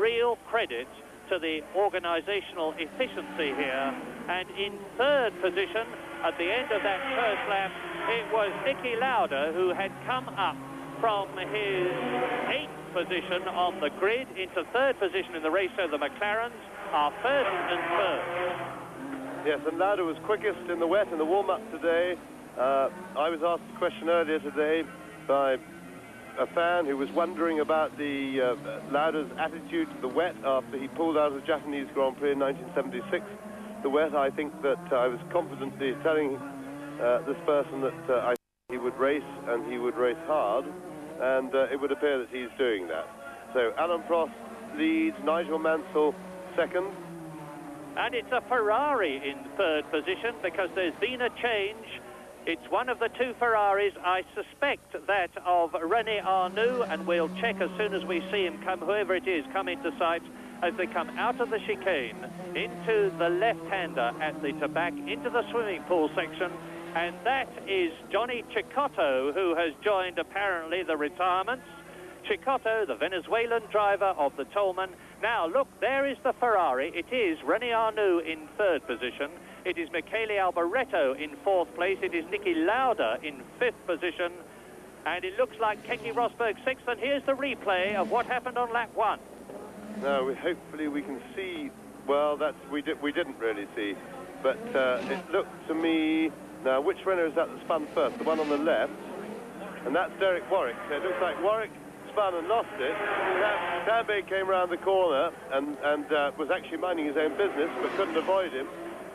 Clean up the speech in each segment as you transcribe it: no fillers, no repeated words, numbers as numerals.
real credit to the organisational efficiency here. And in third position, at the end of that first lap, it was Niki Lauda who had come up from his 8th position on the grid into third position in the race. So the McLarens are first and third. Yes, and Lauda was quickest in the wet in the warm-up today. I was asked a question earlier today by a fan who was wondering about the Lauda's attitude to the wet after he pulled out of the Japanese Grand Prix in 1976. The wet, I think that I was confidently telling this person that I think he would race, and he would race hard, and it would appear that he's doing that. So Alain Prost leads, Nigel Mansell second. And it's a Ferrari in third position because there's been a change. It's one of the two Ferraris. I suspect that of René Arnoux, and we'll check as soon as we see him come, whoever it is, come into sight as they come out of the chicane into the left-hander at the back into the swimming pool section. And that is Johnny Cecotto, who has joined apparently the retirements. Cecotto, the Venezuelan driver of the Toleman. Now look, there is the Ferrari. It is René Arnoux in third position. It is Michele Alboreto in fourth place. It is Niki Lauda in fifth position. And it looks like Keke Rosberg sixth. And here's the replay of what happened on lap one. Now, hopefully we can see. Well, we didn't really see. But it looked to me... Now, which Renault is that spun first? The one on the left. And that's Derek Warwick. So it looks like Warwick spun and lost it. Tambay came round the corner and was actually minding his own business, but couldn't avoid him.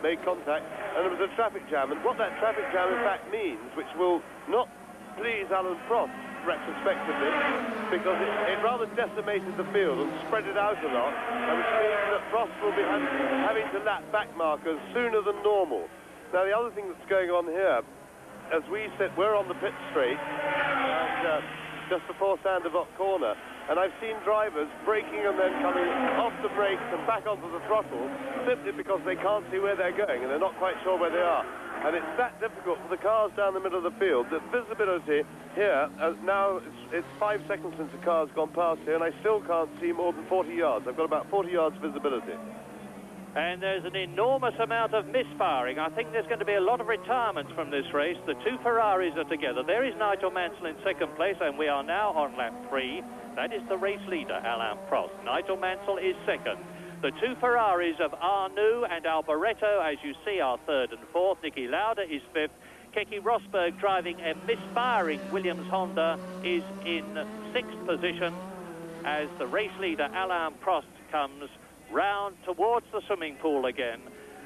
Made contact, and there was a traffic jam. And what that traffic jam in fact means, which will not please Alain Prost retrospectively, because it rather decimated the field and spread it out a lot, and which means that Prost will be having to lap back markers sooner than normal. Now, the other thing that's going on here, as we sit, we're on the pit straight, and just before Sandoval corner, and I've seen drivers braking and then coming off the brakes and back onto the throttle simply because they can't see where they're going and they're not quite sure where they are. And it's that difficult for the cars down the middle of the field. The visibility here, now it's 5 seconds since the car's gone past here, and I still can't see more than 40 yards. I've got about 40 yards visibility. And there's an enormous amount of misfiring. I think there's going to be a lot of retirements from this race. The two Ferraris are together. There is Nigel Mansell in second place, and we are now on lap 3. That is the race leader, Alain Prost. Nigel Mansell is second. The two Ferraris of Arnoux and Alboreto, as you see, are third and fourth. Niki Lauda is fifth. Keke Rosberg, driving a misfiring Williams Honda, is in sixth position as the race leader, Alain Prost, comes round towards the swimming pool again.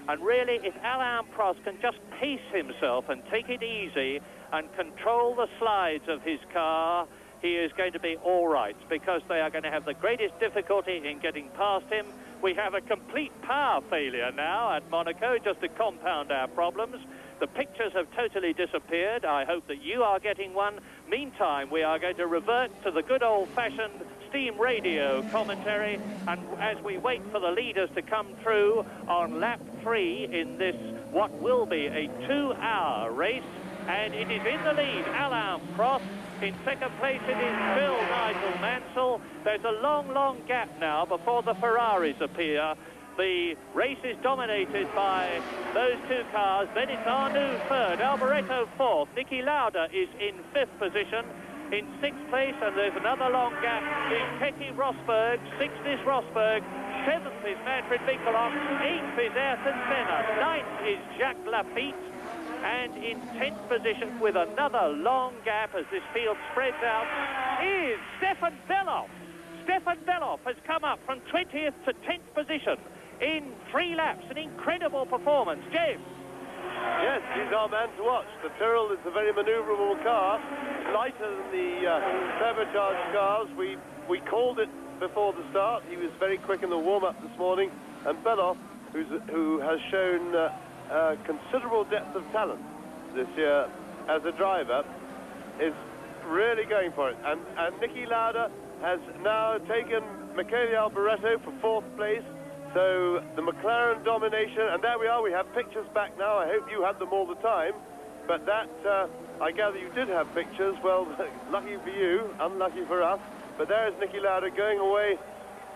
And really, if Alain Prost can just pace himself and take it easy and control the slides of his car, he is going to be all right, because they are going to have the greatest difficulty in getting past him. We have a complete power failure now at Monaco, just to compound our problems. The pictures have totally disappeared. I hope that you are getting one. Meantime, we are going to revert to the good old-fashioned steam radio commentary, and as we wait for the leaders to come through on lap 3 in this, what will be a 2-hour race, and it is in the lead, Alain Prost. In second place, it is Phil Nigel Mansell. There's a long, long gap now before the Ferraris appear. The race is dominated by those two cars. Then it's Arnoux third, Alboreto fourth. Niki Lauda is in fifth position. In sixth place, and there's another long gap, is Keke Rosberg. Sixth is Rosberg. Seventh is Manfred Winkelhock. Eighth is Ayrton Senna. Ninth is Jacques Lafitte. And in 10th position, with another long gap as this field spreads out, is Stefan Beloff. Stefan Beloff has come up from 20th to 10th position in 3 laps. An incredible performance. James? Yes, he's our man to watch. The Tyrrell is a very manoeuvrable car, lighter than the turbocharged cars. We called it before the start. He was very quick in the warm-up this morning. And Beloff, who has shown considerable depth of talent this year as a driver, is really going for it. And Niki Lauda has now taken Michele Alboreto for 4th place. So the McLaren domination, and there we are, we have pictures back now. I hope you had them all the time, but that, I gather you did have pictures. Well, lucky for you, unlucky for us, but there is Niki Lauda going away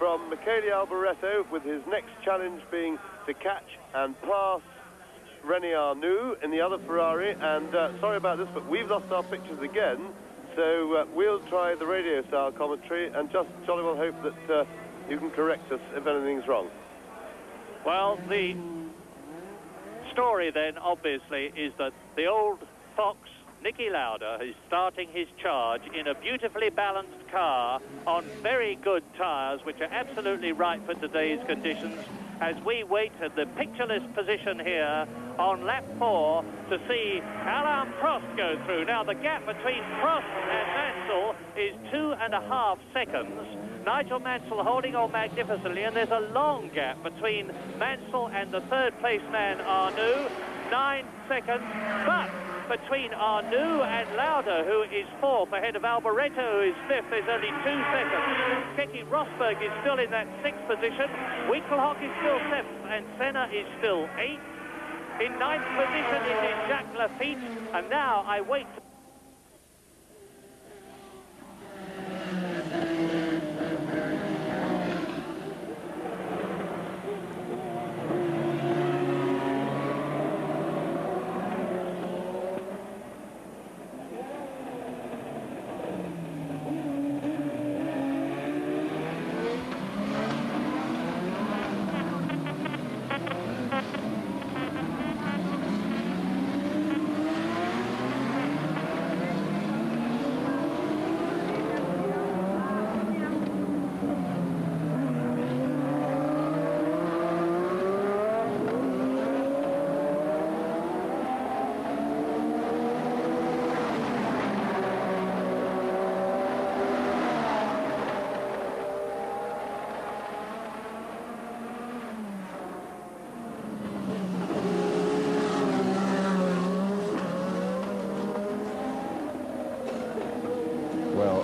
from Michele Alboreto, with his next challenge being to catch and pass René Arnoux in the other Ferrari. And sorry about this, but we've lost our pictures again, so we'll try the radio-style commentary and just jolly well hope that you can correct us if anything's wrong. Well, the story then, obviously, is that the old fox, Niki Lauda, is starting his charge in a beautifully balanced car on very good tyres, which are absolutely right for today's conditions, as we wait at the pictureless position here on lap 4 to see Alain Prost go through. Now, the gap between Prost and Mansell is 2.5 seconds. Nigel Mansell holding on magnificently, and there's a long gap between Mansell and the third-place man, Arnoux, 9 seconds, but between Arnoux and Lauda, who is 4th, ahead of Alboreto, who is 5th, there's only 2 seconds. Keke Rosberg is still in that 6th position, Winkelhock is still 7th, and Senna is still 8th. In 9th position is Jacques Lafitte, and now I wait.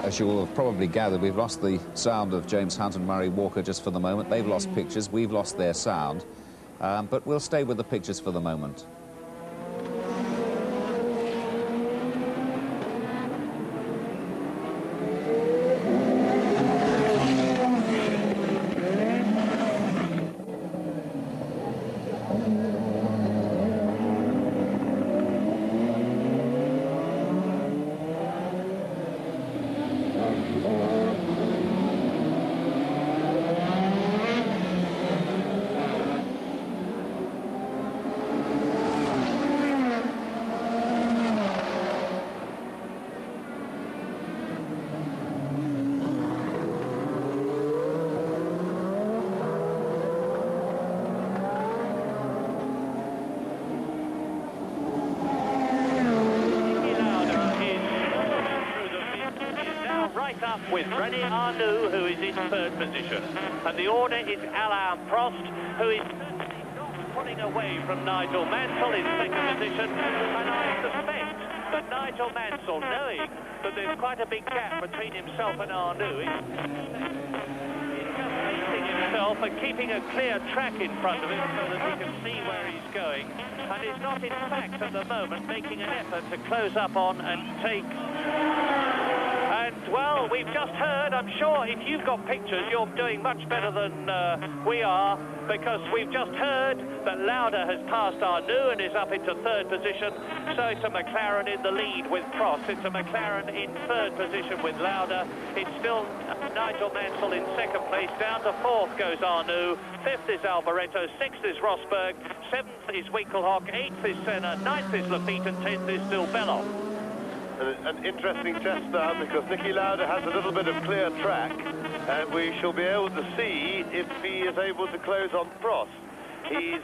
As you will have probably gathered, we've lost the sound of James Hunt and Murray Walker just for the moment. They've lost pictures, we've lost their sound, but we'll stay with the pictures for the moment. With René Arnoux, who is in 3rd position. And the order is Alain Prost, who is certainly not pulling away from Nigel Mansell in 2nd position. And I suspect that Nigel Mansell, knowing that there's quite a big gap between himself and Arnoux, is just pacing himself and keeping a clear track in front of him so that he can see where he's going. And is not, in fact, at the moment, making an effort to close up on and take... And, well, we've just heard, I'm sure if you've got pictures, you're doing much better than we are, because we've just heard that Lauda has passed Arnoux and is up into 3rd position. So it's a McLaren in the lead with Prost. It's a McLaren in 3rd position with Lauda. It's still Nigel Mansell in 2nd place. Down to 4th goes Arnoux. 5th is Alboreto. 6th is Rosberg. 7th is Winkelhock. 8th is Senna. 9th is Lafitte. And 10th is still Belloff. An interesting test now, because Niki Lauda has a little bit of clear track, and we shall be able to see if he is able to close on Prost. He's